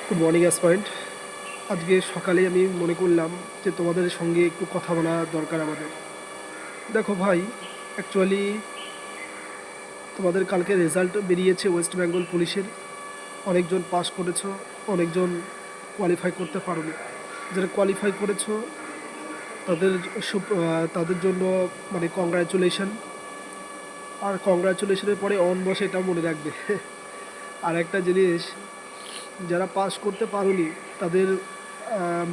Good morning aspirant. আজকে সকালে আমি মনে করলাম যে তোমাদের সঙ্গে একটু কথা বলা দরকার আমাদের। দেখো ভাই, অ্যাকচুয়ালি তোমাদের কালকে রেজাল্ট বেরিয়েছে ওয়েস্ট বেঙ্গল পুলিশের। অনেকজন পাস করেছো, অনেকজন কোয়ালিফাই করতে পারোনি। যারা কোয়ালিফাই করেছো তাদের তাদের জন্য মানে কংগ্রাচুলেশন। আর কংগ্রাচুলেশনের পরে অন বসে এটা মনে রাখবে। আর একটা জিনিস, যারা পাস করতে পারোনি তাদের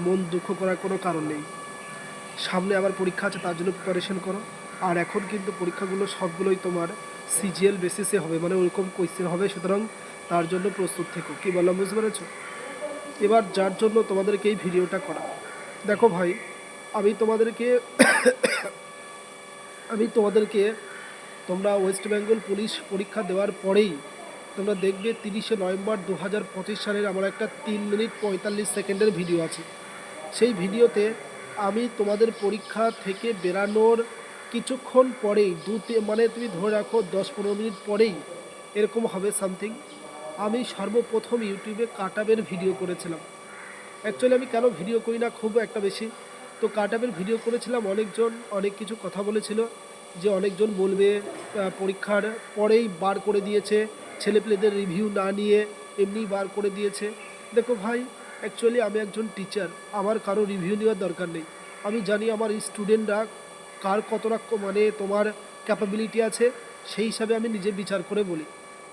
মন দুঃখ করার কোনো কারণ নেই। সামনে আবার পরীক্ষা আছে, তার জন্য প্রিপারেশন করো। আর এখন কিন্তু পরীক্ষাগুলো সবগুলোই তোমার সিজিএল বেসিসে হবে, মানে ওরকম কোয়েশ্চেন হবে, সুতরাং তার জন্য প্রস্তুত থেকো। কী বললাম বুঝতে পেরেছো? এবার যার জন্য তোমাদেরকে এই ভিডিওটা করা। দেখো ভাই, আমি তোমাদেরকে আমি তোমাদেরকে তোমরা ওয়েস্ট বেঙ্গল পুলিশ পরীক্ষা দেওয়ার পরেই তোমরা দেখবে 30শে নভেম্বর 2025 সালের আমার একটা 3 মিনিট 45 সেকেন্ডের ভিডিও আছে। সেই ভিডিওতে আমি তোমাদের পরীক্ষা থেকে বেরানোর কিছুক্ষণ পরেই মানে তুমি ধরে রাখো 10-15 মিনিট পরেই এরকম হবে সামথিং, আমি সর্বপ্রথম ইউটিউবে কাটআপের ভিডিও করেছিলাম। অ্যাকচুয়ালি আমি কেন ভিডিও করি না খুব একটা বেশি, তো কাটআপের ভিডিও করেছিলাম। অনেকজন অনেক কিছু কথা বলেছিল, যে অনেকজন বলবে পরীক্ষার পরেই বার করে দিয়েছে, ছেলেপেলেদের রিভিউ না নিয়ে এমনি বার করে দিয়েছে। দেখো ভাই, অ্যাকচুয়ালি আমি একজন টিচার, আমার কারো রিভিউ নেওয়ার দরকার নেই। আমি জানি আমার স্টুডেন্টরা কার কতটা মানে তোমার ক্যাপাবিলিটি আছে, সেই হিসাবে আমি নিজে বিচার করে বলি।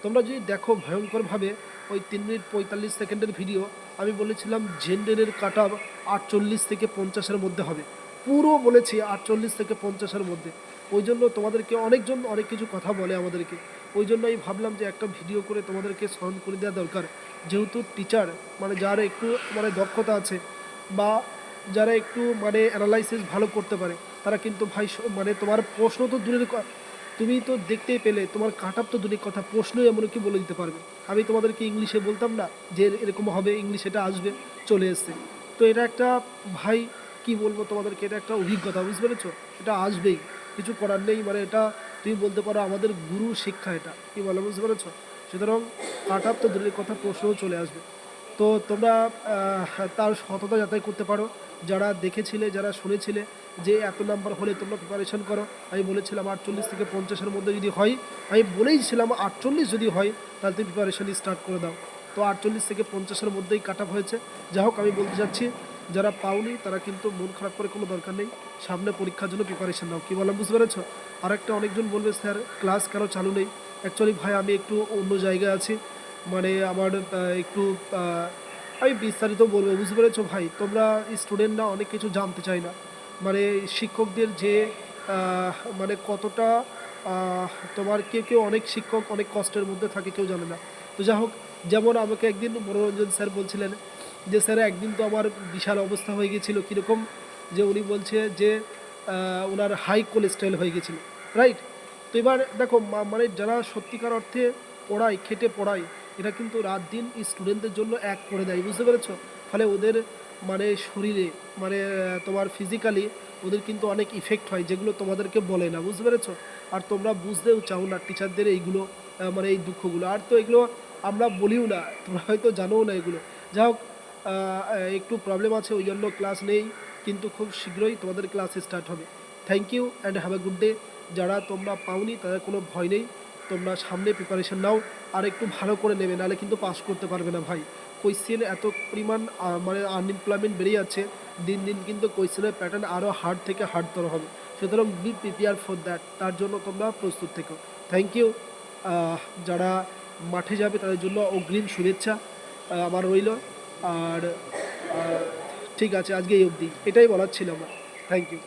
তোমরা যদি দেখো ভয়ঙ্করভাবে ওই 3 মিনিট 45 সেকেন্ডের ভিডিও, আমি বলেছিলাম জেন্ডারের কাট অফ 48 থেকে 50-এর মধ্যে হবে। পুরো বলেছি 48 থেকে 50-এর মধ্যে। ওই জন্য তোমাদেরকে অনেকজন অনেক কিছু কথা বলে আমাদেরকে, ওই জন্য আমি ভাবলাম যে একটা ভিডিও করে তোমাদেরকে স্মরণ করে দেওয়া দরকার। যেহেতু টিচার মানে যারা একটু মানে দক্ষতা আছে, বা যারা একটু মানে অ্যানালাইসিস ভালো করতে পারে, তারা কিন্তু ভাই মানে তোমার প্রশ্ন তো দূরের তুমি তো দেখতেই পেলে, তোমার কাট আপ তো দূরের কথা, প্রশ্নই এমনকি বলে দিতে পারবে। আমি তোমাদেরকে ইংলিশে বলতাম না যে এরকম হবে, ইংলিশ এটা আসবে, চলে এসছে। তো এটা একটা ভাই কি বলবো তোমাদেরকে, এটা একটা অভিজ্ঞতা, বুঝতে পেরেছো? এটা আসবেই, কিছু করার নেই। মানে এটা তুমি বলতে পারো আমাদের গুরু শিক্ষা, এটা কি বলো, বুঝতে পেরেছো? সুতরাং কাট আপ তো দূরের কথা, প্রশ্নও চলে আসবে। তো তোমরা তার সততা যাচাই করতে পারো। যারা দেখেছিলে, যারা শুনেছিলে যে এত নাম্বার হলে তোমরা প্রিপারেশন করো, আমি বলেছিলাম 48 থেকে 50-এর মধ্যে যদি হয়, আমি বলেইছিলাম 48 যদি হয় তাহলে তুমি প্রিপারেশন স্টার্ট করে দাও। তো 48 থেকে 50-এর মধ্যেই কাট আপ হয়েছে। যাই হোক, আমি বলতে চাচ্ছি যারা পাওনি তারা কিন্তু মন খারাপ করে কোনো দরকার নেই, সামনে পরীক্ষার জন্য প্রিপারেশন নাও। কী বললাম বুঝতে পেরেছো? আর একটা, অনেকজন বলবে স্যার ক্লাস কেন চালু নেই। অ্যাকচুয়ালি ভাই আমি একটু অন্য জায়গায় আছি, মানে আমার একটু আমি বিস্তারিত বলবো, বুঝতে পেরেছো ভাই? তোমরা স্টুডেন্টরা অনেক কিছু জানতে চাই না, মানে শিক্ষকদের যে মানে কতটা আহ, তোমার কেউ কেউ অনেক শিক্ষক অনেক কষ্টের মধ্যে থাকে, কেউ জানে না। তো যাই হোক, যেমন আমাকে একদিন মনোরঞ্জন স্যার বলছিলেন যে স্যার একদিন তো আমার বিশাল অবস্থা হয়ে গেছিলো, কীরকম, যে উনি বলছে যে ওনার হাই কোলেস্ট্রল হয়ে গেছিলো, রাইট? তো এবার দেখো মানে যারা সত্যিকার অর্থে পড়ায়, খেটে পড়ায়, এরা কিন্তু রাত দিন স্টুডেন্টদের জন্য এক করে দেয়, বুঝতে পেরেছো? ফলে ওদের মানে শরীরে মানে তোমার ফিজিক্যালি ওদের কিন্তু অনেক ইফেক্ট হয়, যেগুলো তোমাদেরকে বলে না, বুঝতে পেরেছো? আর তোমরা বুঝতেও চাও না টিচারদের এইগুলো, মানে এই দুঃখগুলো। আর তো এগুলো আমরা বলিও না, তোমরা হয়তো জানোও না এগুলো। যাই হোক, একটু প্রবলেম আছে, ওই জন্য ক্লাস নেই, কিন্তু খুব শীঘ্রই তোমাদের ক্লাস স্টার্ট হবে। Thank you and have a good day. যারা তোমরা পাওনি তাদের কোনো ভয় নেই, তোমরা সামনে প্রিপারেশন নাও, আর একটু ভালো করে নেবে, নাহলে কিন্তু পাস করতে পারবে না ভাই। কোয়েশ্চেন এত পরিমাণ মানে আনএমপ্লয়মেন্ট বেড়ে যাচ্ছে, দিন দিন কিন্তু কোয়েশ্চেনের প্যাটার্ন আরও হার্ড থেকে হার্ডতর হবে। সুতরাং বি প্রিপেয়ার ফর দ্যাট, তার জন্য তোমরা প্রস্তুত থেকো। Thank you. যারা মাঠে যাবে তাদের জন্য অগ্রিম শুভেচ্ছা আমার রইল। আর ঠিক আছে, আজকে এই অবধি, এটাই বলার ছিল আমার। Thank you.